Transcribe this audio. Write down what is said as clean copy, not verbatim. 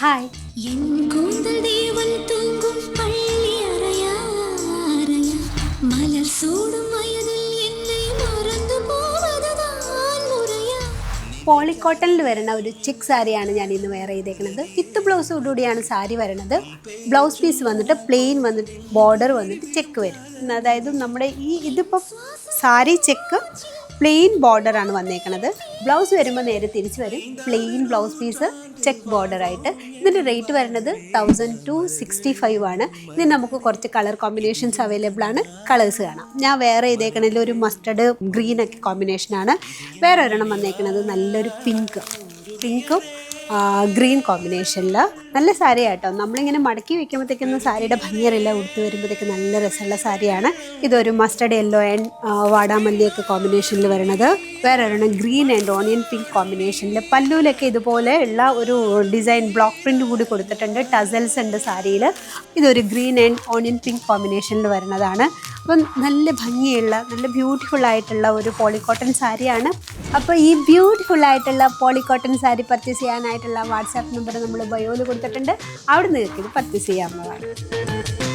Hi. പോളിക്കോട്ടണിൽ വരുന്ന ഒരു ചിക്ക് സാരിയാണ് ഞാൻ ഇന്ന് വെയർ ചെയ്തേക്കുന്നത്. വിത്ത് ബ്ലൗസോടുകൂടിയാണ് സാരി വരുന്നത്. ബ്ലൗസ് പീസ് വന്നിട്ട് പ്ലെയിൻ വന്നിട്ട് ബോർഡർ വന്നിട്ട് ചെക്ക് വരും. അതായത് നമ്മുടെ ഇതിപ്പോൾ സാരി ചെക്ക് പ്ലെയിൻ ബോർഡറാണ് വന്നേക്കുന്നത്. ബ്ലൗസ് വരുമ്പോൾ നേരെ തിരിച്ച് വരും. പ്ലെയിൻ ബ്ലൗസ് പീസ് ചെക്ക് ബോർഡറായിട്ട്. ഇതിൻ്റെ റേറ്റ് വരുന്നത് 1265 ആണ്. ഇതിന് നമുക്ക് കുറച്ച് കളർ കോമ്പിനേഷൻസ് അവൈലബിൾ ആണ്. കളേഴ്സ് കാണാം. ഞാൻ വേറെ ചെയ്തേക്കണതിൽ ഒരു മസ്റ്റർഡ് ഗ്രീനൊക്കെ കോമ്പിനേഷനാണ്. വേറെ ഒരെണ്ണം വന്നേക്കുന്നത് നല്ലൊരു പിങ്കും ഗ്രീൻ കോമ്പിനേഷനിൽ. നല്ല സാരി കേട്ടോ. നമ്മളിങ്ങനെ മടക്കി വയ്ക്കുമ്പോഴത്തേക്കൊന്നും സാരിയുടെ ഭംഗിയറില്ല. ഉടുത്ത് വരുമ്പോഴത്തേക്ക് നല്ല രസമുള്ള സാരിയാണ്. ഇതൊരു മസ്റ്റർഡ് യെല്ലോ ആൻഡ് വാടാമല്ലിയൊക്കെ കോമ്പിനേഷനിൽ വരുന്നത്. വേറെ ഒരെണ്ണം ഗ്രീൻ ആൻഡ് ഓണിയൻ പിങ്ക് കോമ്പിനേഷനിൽ. പല്ലുവിലൊക്കെ ഇതുപോലെ ഉള്ള ഒരു ഡിസൈൻ ബ്ലോക്ക് പ്രിൻ്റ് കൂടി കൊടുത്തിട്ടുണ്ട്. ടസൽസ് ഉണ്ട് സാരിയിൽ. ഇതൊരു ഗ്രീൻ ആൻഡ് ഓണിയൻ പിങ്ക് കോമ്പിനേഷനിൽ വരുന്നതാണ്. അപ്പം നല്ല ഭംഗിയുള്ള നല്ല ബ്യൂട്ടിഫുൾ ആയിട്ടുള്ള ഒരു പോളിക്കോട്ടൺ സാരിയാണ്. അപ്പോൾ ഈ ബ്യൂട്ടിഫുൾ ആയിട്ടുള്ള പോളിക്കോട്ടൺ സാരി പർച്ചേസ് ചെയ്യാനായിട്ടുള്ള വാട്സാപ്പ് നമ്പർ നമ്മൾ ബയോയിൽ കൊടുത്തിട്ടുണ്ട്. അവിടെ നിന്ന് നിങ്ങൾക്ക് ഇത് പർച്ചേസ് ചെയ്യാവുന്നതാണ്.